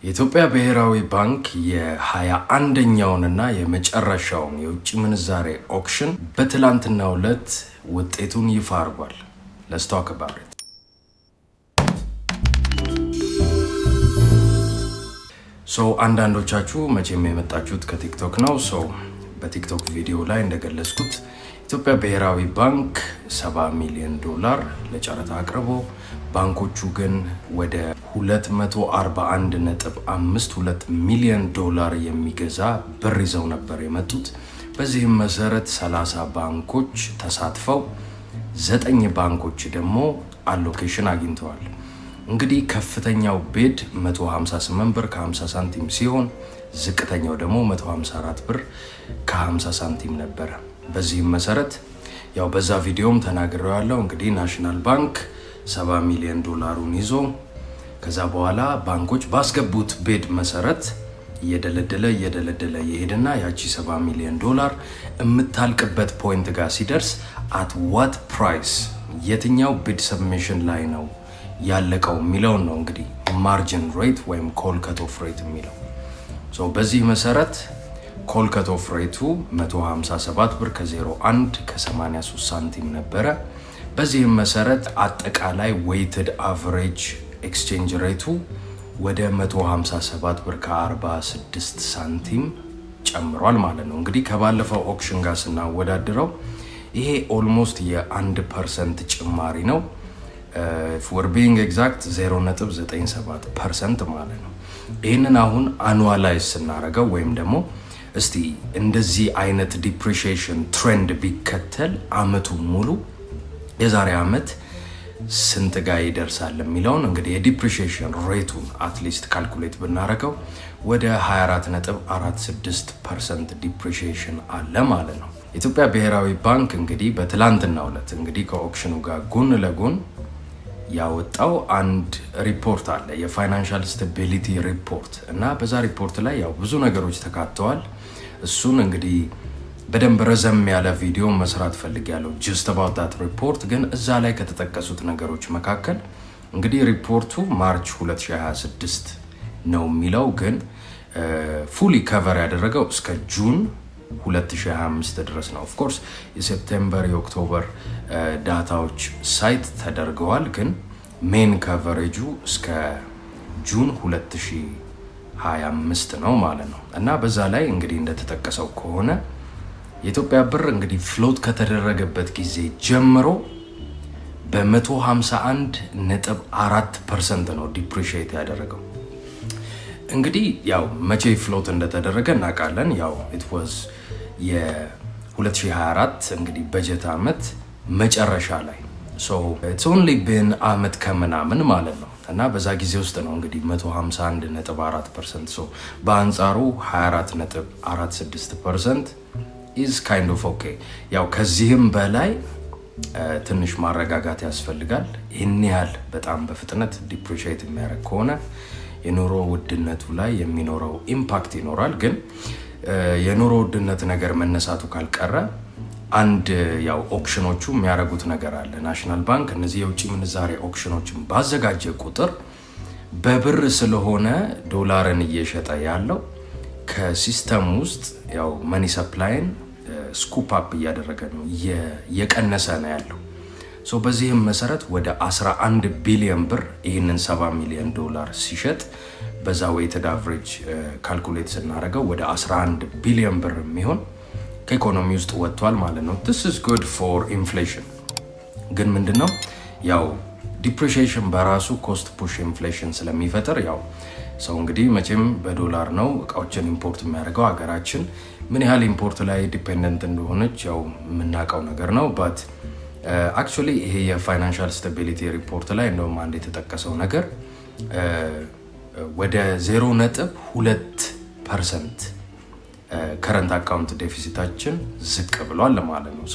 የኢትዮጵያ ብሔራዊ ባንክ የ21ኛውንና የመጨረሻውን የውጭ ምንዛሬ ኦክሽን በትላንትናው ዕለት ውጤቱን ይፋ አድርጓል። Let's talk about it. አንዳንዶቻችሁ መቼም የመጣችሁት ከቲክቶክ ነው። በቲክቶክ ቪዲዮ ላይ እንደገለጽኩት ኢትዮጵያ ብሔራዊ ባንክ $70 ሚሊዮን ለጨረታ አቅርቦ ባንኮቹ ግን ወደ $241.52 ሚሊዮን የሚገዛ ብር ይዘው ነበር የመጡት። በዚህም መሰረት 30 ባንኮች ተሳትፈው 9 ባንኮች ደግሞ አሎኬሽን አግኝተዋል። እንግዲህ ከፍተኛው ቢድ 158 ብር ከ50 ሳንቲም ሲሆን ዝቅተኛው ደግሞ 154 ብር ከ50 ሳንቲም ነበር። በዚህም መሰረት ያው በዛ ቪዲዮም ተናግሬያለሁ። እንግዲህ ናሽናል ባንክ $70 ሚሊዮን ይዞ ከዛ በኋላ ባንኮች ባስገቡት ቢድ መሰረት እየደለደለ ይሄድና ያቺ $70 ሚሊዮን የምታልቅበት ፖይንት ጋር ሲደርስ at what price የትኛው ቢድ ሰብሚሽን ላይ ነው ያለቀው የሚለው ነው እንግዲህ ማርጂን ሬት ወይም ኮል ከት ኦፍ ሬት የሚለው። በዚህ መሰረት ኮል ከት ኦፍ ሬቱ 157 ብር ከ01 ከ83 ሳንቲም ነበረ። በዚህም መሰረት አጠቃላይ ዌይትድ አቨሬጅ ኤክስቼንጅ ሬቱ ወደ 157 ብር ከ46 ሳንቲም ጨምሯል ማለት ነው። እንግዲህ ከባለፈው ኦክሽን ጋር ስናወዳድረው ይሄ ኦልሞስት የ1% ጭማሪ ነው። for being exact 0.97% ማለት ነው። ይህንን አሁን አኑዋላይዝ ስናደርገው ወይም ደግሞ እስቲ እንደዚህ አይነት ዲፕሪሺዬሽን ትሬንድ ቢከተል አመቱ ሙሉ የዛሬ አመት ስንት ጋር ይደርሳል የሚለውን እንግዲህ የዲፕሪሺዬሽን ሬቱን አትሊስት ካልኩሌት ብናደርገው ወደ 24.46% ዲፕሪሺዬሽን አለ ማለት ነው። ኢትዮጵያ ብሔራዊ ባንክ እንግዲህ በትላንትናው ዕለት እንግዲህ ከኦክሽኑ ጋር ጎን ለጎን ያወጣው አንድ ሪፖርት አለ፣ የፋይናንሻል ስታቢሊቲ ሪፖርት እና በዛ ሪፖርት ላይ ያው ብዙ ነገሮች ተካተዋል። እሱን እንግዲህ በደንብ ረዘም ያለ ቪዲዮ መስራት ፈልጊያለሁ just about that report። ግን እዛ ላይ ከተጠቀሱት ነገሮች መካከል እንግዲህ ሪፖርቱ ማርች 2026 ነው የሚለው፣ ግን ፉሊ ከቨር ያደረገው እስከ ጁን 2025 ድረስ ነው። ኦፍ ኮርስ የሴፕቴምበር የኦክቶበር ዳታዎች ሳይት ተደርገዋል፣ ግን ሜን ከቨሬጁ እስከ ጁን 2025 ነው ማለት ነው። እና በዛ ላይ እንግዲህ እንደተጠቀሰው ከሆነ የኢትዮጵያ ብር እንግዲህ ፍሎት ከተደረገበት ጊዜ ጀምሮ በ151.4% ነው ዲፕሪሺዬት ያደረገው። እንግዲህ ያው መቼ ፍሎት እንደተደረገ እናውቃለን። ያው it was የ2024 እንግዲህ በጀት አመት መጨረሻ ላይ it's only been አመት ከምናምን ማለት ነው። እና በዛ ጊዜ ውስጥ ነው እንግዲህ 151.4% በአንጻሩ 24.46% is kind of okay። ያው ከዚህም በላይ ትንሽ ማረጋጋት ያስፈልጋል። ይህን ያህል በጣም በፍጥነት ዲፕሪሺዬት የሚያደርግ ከሆነ የኑሮ ውድነቱ ላይ የሚኖረው ኢምፓክት ይኖራል። ግን የኑሮ ውድነት ነገር መነሳቱ ካልቀረ አንድ ያው ኦክሽኖቹ የሚያደርጉት ነገር አለ። ናሽናል ባንክ እነዚህ የውጭ ምንዛሬ ኦክሽኖችን ባዘጋጀ ቁጥር በብር ስለሆነ ዶላርን እየሸጠ ያለው ከሲስተም ውስጥ ያው መኒ ሰፕላይን ስኩፕ አፕ እያደረገ ነው፣ እየቀነሰ ነው ያለው። በዚህም መሰረት ወደ 11 ቢሊዮን ብር ይህንን $70 ሚሊዮን ሲሸጥ በዛ ዌይትድ አቨሬጅ ካልኩሌት ስናደርገው ወደ 11 ቢሊዮን ብር የሚሆን ከኢኮኖሚ ውስጥ ወጥቷል ማለት ነው። this is good for inflation። ግን ምንድነው ያው ዲፕሪሺዬሽን በራሱ ኮስት ፑሽ ኢንፍሌሽን ስለሚፈጥር ያው ሰው እንግዲህ መቼም በዶላር ነው እቃዎችን ኢምፖርት የሚያደርገው። ሀገራችን ምን ያህል ኢምፖርት ላይ ዲፔንደንት እንደሆነች ያው የምናውቀው ነገር ነው። ባት አክቹዋሊ ይሄ የፋይናንሻል ስታቢሊቲ ሪፖርት ላይ እንደውም አንድ የተጠቀሰው ነገር ወደ 0.2% ከረንት አካውንት ዴፊሲታችን ዝቅ ብሏል ማለት ነው።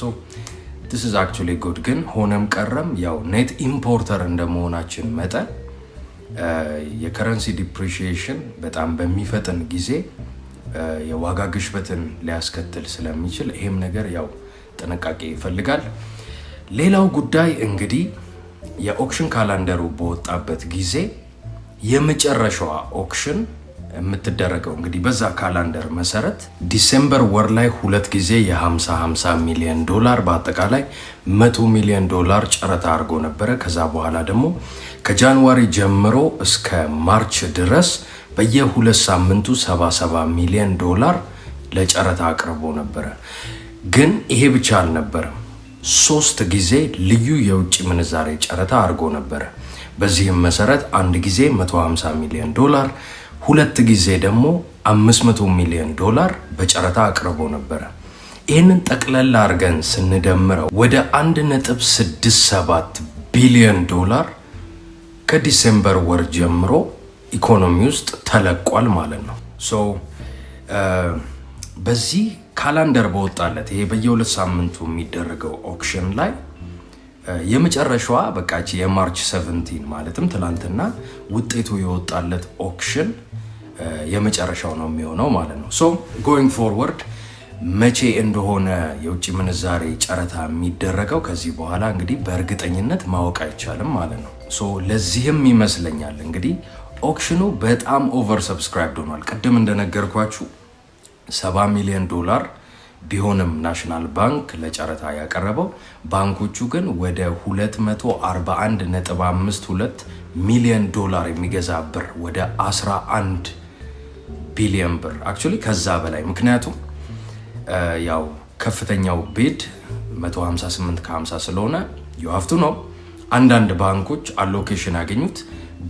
this is actually good። ግን ሆነም ቀረም ያው ኔት ኢምፖርተር እንደመሆናችን መጠን የከረንሲ ዲፕሪሺዬሽን በጣም በሚፈጥን ጊዜ የዋጋ ግሽበትን ሊያስከትል ስለሚችል ይሄም ነገር ያው ጥንቃቄ ይፈልጋል። ሌላው ጉዳይ እንግዲህ የኦክሽን ካላንደሩ በወጣበት ጊዜ የመጨረሻዋ ኦክሽን የምትደረገው እንግዲህ በዛ ካላንደር መሰረት ዲሴምበር ወር ላይ ሁለት ጊዜ የ50 ሚሊዮን ዶላር በአጠቃላይ 100 ሚሊዮን ዶላር ጨረታ አድርጎ ነበረ። ከዛ በኋላ ደግሞ ከጃንዋሪ ጀምሮ እስከ ማርች ድረስ በየ2 ሳምንቱ 77 ሚሊዮን ዶላር ለጨረታ አቅርቦ ነበረ። ግን ይሄ ብቻ አልነበረም። 3 ጊዜ ልዩ የውጭ ምንዛሬ ጨረታ አድርጎ ነበረ። በዚህም መሰረት አንድ ጊዜ 150 ሚሊዮን ዶላር፣ ሁለት ጊዜ ደግሞ 500 ሚሊዮን ዶላር በጨረታ አቅርቦ ነበረ። ይህንን ጠቅለላ አድርገን ስንደምረው ወደ 1.67 ቢሊዮን ዶላር ከዲሴምበር ወር ጀምሮ ኢኮኖሚ ውስጥ ተለቋል ማለት ነው። በዚህ ካላንደር በወጣለት ይሄ በየ2 ሳምንቱ የሚደረገው ኦክሽን ላይ የመጨረሻዋ በቃች የማርች 17 ማለትም ትላንትና ውጤቱ የወጣለት ኦክሽን የመጨረሻው ነው የሚሆነው ማለት ነው። ጎይንግ ፎርወርድ መቼ እንደሆነ የውጭ ምንዛሬ ጨረታ የሚደረገው ከዚህ በኋላ እንግዲህ በእርግጠኝነት ማወቅ አይቻልም ማለት ነው። ለዚህም ይመስለኛል እንግዲህ ኦክሽኑ በጣም ኦቨር ሰብስክራይብድ ሆኗል። ቅድም እንደነገርኳችሁ 70 ሚሊዮን ዶላር ቢሆንም ናሽናል ባንክ ለጨረታ ያቀረበው ባንኮቹ ግን ወደ 241.52 ሚሊዮን ዶላር የሚገዛ ብር ወደ 11 ቢሊዮን ብር አክቹሊ ከዛ በላይ ምክንያቱም ያው ከፍተኛው ቢድ 158 ከ50 ስለሆነ ዩሃፍቱ ነው። አንዳንድ ባንኮች አሎኬሽን ያገኙት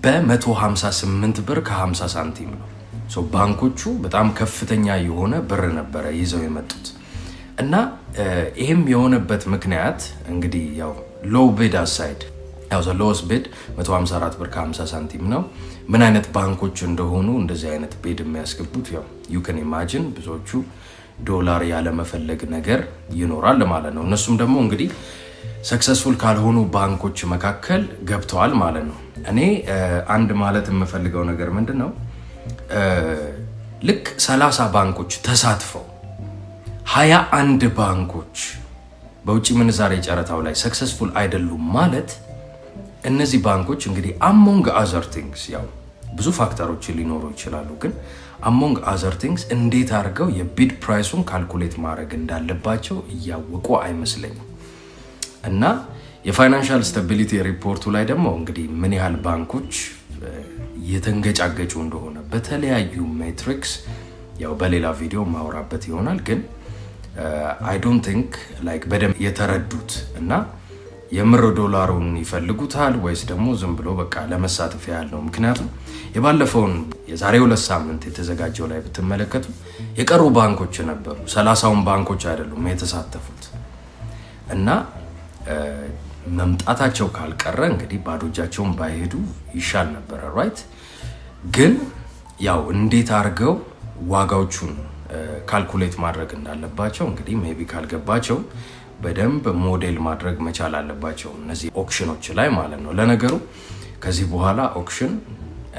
በ158 ብር ከ50 ሳንቲም ነው። ባንኮቹ በጣም ከፍተኛ የሆነ ብር ነበረ ይዘው የመጡት እና ይሄም የሆነበት ምክንያት እንግዲህ ያው ሎው ቢድ አሳይድ ያው ሎውስ ቢድ 154 ብር ከ50 ሳንቲም ነው። ምን አይነት ባንኮች እንደሆኑ እንደዚህ አይነት ቢድ የሚያስገቡት ያው ዩ ካን ኢማጂን ብዙዎቹ ዶላር ያለ መፈለግ ነገር ይኖራል ማለት ነው። እነሱም ደግሞ እንግዲህ ሰክሰስፉል ካልሆኑ ባንኮች መካከል ገብተዋል ማለት ነው። እኔ አንድ ማለት የምፈልገው ነገር ምንድነው ልክ 30 ባንኮች ተሳትፈው 21 ባንኮች በውጭ ምንዛሬ ጨረታው ላይ ሰክሰስፉል አይደሉም ማለት እነዚህ ባንኮች እንግዲህ አሞንግ አዘር ቲንግስ ያው ብዙ ፋክተሮች ሊኖሩ ይችላሉ፣ ግን አሞንግ አዘር ቲንግስ እንዴት አድርገው የቢድ ፕራይሱን ካልኩሌት ማድረግ እንዳለባቸው እያወቁ አይመስለኝም። እና የፋይናንሻል ስታቢሊቲ ሪፖርቱ ላይ ደግሞ እንግዲህ ምን ያህል ባንኮች የተንገጫገጩ እንደሆነ በተለያዩ ሜትሪክስ ያው በሌላ ቪዲዮ ማውራበት ይሆናል። ግን አይ ዶንት ቲንክ ላይክ በደንብ የተረዱት እና የምር ዶላሩን ይፈልጉታል ወይስ ደግሞ ዝም ብሎ በቃ ለመሳተፍ ያህል ነው። ምክንያቱም የባለፈውን የዛሬ 2 ሳምንት የተዘጋጀው ላይ ብትመለከቱ የቀሩ ባንኮች ነበሩ። 30ውን ባንኮች አይደሉም የተሳተፉት እና መምጣታቸው ካልቀረ እንግዲህ ባዶ እጃቸውን ባይሄዱ ይሻል ነበረ ራይት። ግን ያው እንዴት አድርገው ዋጋዎቹን ካልኩሌት ማድረግ እንዳለባቸው እንግዲህ ሜቢ ካልገባቸው በደንብ ሞዴል ማድረግ መቻል አለባቸው እነዚህ ኦክሽኖች ላይ ማለት ነው። ለነገሩ ከዚህ በኋላ ኦክሽን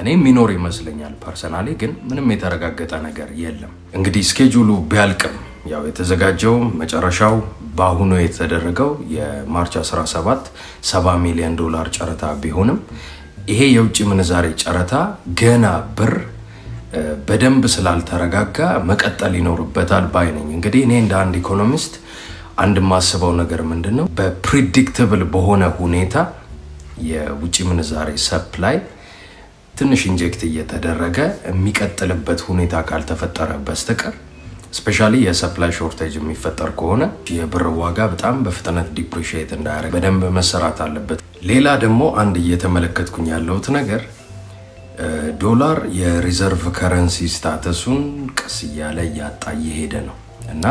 እኔ ሚኖር ይመስለኛል ፐርሰናሊ፣ ግን ምንም የተረጋገጠ ነገር የለም። እንግዲህ ስኬጁሉ ቢያልቅም ያው የተዘጋጀው መጨረሻው በአሁኑ የተደረገው የማርች 17 70 ሚሊዮን ዶላር ጨረታ ቢሆንም ይሄ የውጭ ምንዛሬ ጨረታ ገና ብር በደንብ ስላልተረጋጋ መቀጠል ይኖርበታል ባይ ነኝ። እንግዲህ እኔ እንደ አንድ ኢኮኖሚስት አንድ ማስበው ነገር ምንድነው በፕሪዲክተብል በሆነ ሁኔታ የውጭ ምንዛሬ ሰፕላይ ትንሽ ኢንጀክት እየተደረገ የሚቀጥልበት ሁኔታ ካልተፈጠረ በስተቀር ስፔሻሊ የሰፕላይ ሾርቴጅ የሚፈጠር ከሆነ የብር ዋጋ በጣም በፍጥነት ዲፕሪሺየት እንዳያደርግ በደንብ መሰራት አለበት። ሌላ ደግሞ አንድ እየተመለከትኩኝ ያለሁት ነገር ዶላር የሪዘርቭ ከረንሲ ስታተሱን ቀስ እያለ እያጣ እየሄደ ነው እና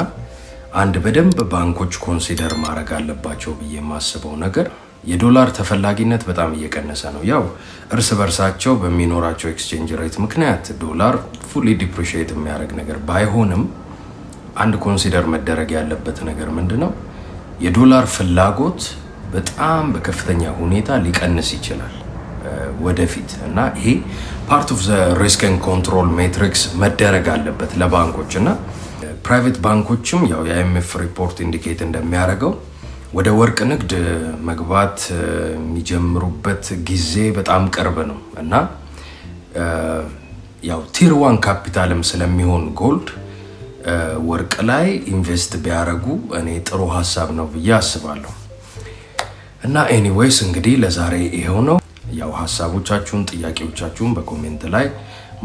አንድ በደንብ ባንኮች ኮንሲደር ማድረግ አለባቸው ብዬ የማስበው ነገር የዶላር ተፈላጊነት በጣም እየቀነሰ ነው። ያው እርስ በርሳቸው በሚኖራቸው ኤክስቼንጅ ሬት ምክንያት ዶላር ፉሊ ዲፕሪሺየት የሚያደርግ ነገር ባይሆንም አንድ ኮንሲደር መደረግ ያለበት ነገር ምንድነው የዶላር ፍላጎት በጣም በከፍተኛ ሁኔታ ሊቀንስ ይችላል ወደፊት እና ይሄ ፓርት ኦፍ ዘ ሪስክ ኤንድ ኮንትሮል ሜትሪክስ መደረግ አለበት ለባንኮች እና ፕራይቬት ባንኮችም ያው የአይኤምኤፍ ሪፖርት ኢንዲኬት እንደሚያደርገው ወደ ወርቅ ንግድ መግባት የሚጀምሩበት ጊዜ በጣም ቅርብ ነው እና ያው ቲር 1 ካፒታልም ስለሚሆን ጎልድ ወርቅ ላይ ኢንቨስት ቢያረጉ እኔ ጥሩ ሐሳብ ነው ብዬ አስባለሁ። እና ኤኒዌይስ እንግዲህ ለዛሬ ይሄው ነው። ያው ሐሳቦቻችሁን ጥያቄዎቻችሁን በኮሜንት ላይ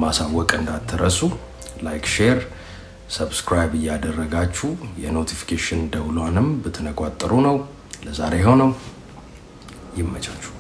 ማሳወቅ እንዳትረሱ። ላይክ ሼር ሰብስክራይብ እያደረጋችሁ የኖቲፊኬሽን ደውሏንም ብትነቋጥሩ ነው። ለዛሬ ይሄው ነው። ይመቻችሁ።